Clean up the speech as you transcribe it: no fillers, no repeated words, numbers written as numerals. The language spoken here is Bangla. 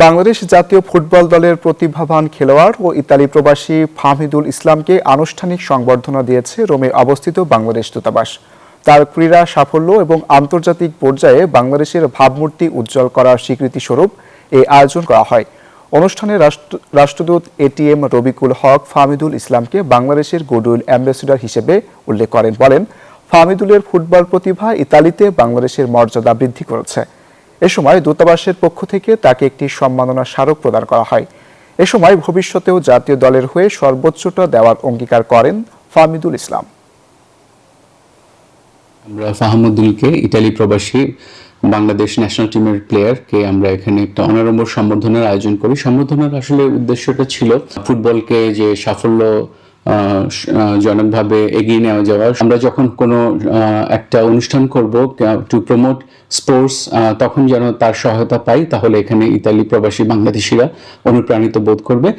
বাংলাদেশ জাতীয় ফুটবল দলের প্রতিভাবান খেলোয়াড় ও ইতালি প্রবাসী ফাহমিদুল ইসলামকে আনুষ্ঠানিক সংবর্ধনা দিয়েছে রোমে অবস্থিত বাংলাদেশ দূতাবাস। তার ক্রীড়া সাফল্য এবং আন্তর্জাতিক পর্যায়ে বাংলাদেশের ভাবমূর্তি উজ্জ্বল করার স্বীকৃতি স্বরূপ এই আয়োজন করা হয়। অনুষ্ঠানে রাষ্ট্রদূত এটিএম রবিকুল হক ফাহমিদুল ইসলামকে বাংলাদেশের গুডউইল অ্যাম্বাসেডর হিসেবে উল্লেখ করেন। বলেন, ফাহমিদুলের ফুটবল প্রতিভা ইতালিতে বাংলাদেশের মর্যাদা বৃদ্ধি করেছে। এ সময় দূতাবাসের পক্ষ থেকে তাকে একটি সম্মাননা স্মারক প্রদান করা হয়। এ সময় ভবিষ্যতেও জাতীয় দলের হয়ে সর্বোচ্চটা দেওয়ার অঙ্গীকার করেন ফাহমিদুল ইসলাম। আমরা ফাহমিদুলকে, ইতালি প্রবাসী বাংলাদেশ ন্যাশনাল টিমের প্লেয়ারকে আমরা এখানে একটা অনারম্বর সম্বর্ধনার আয়োজন করি। সম্বর্ধনার আসলে উদ্দেশ্যটা ছিল ফুটবলকে যে সাফল্য জনকভাবে এগিয়ে নেওয়া যাওয়া। আমরা যখন কোনো একটা অনুষ্ঠান করব টু প্রমোট স্পোর্টস, তখন যেন তার সহায়তা পাই, তাহলে এখানে ইতালি প্রবাসী বাংলাদেশিরা অনুপ্রাণিত বোধ করবে।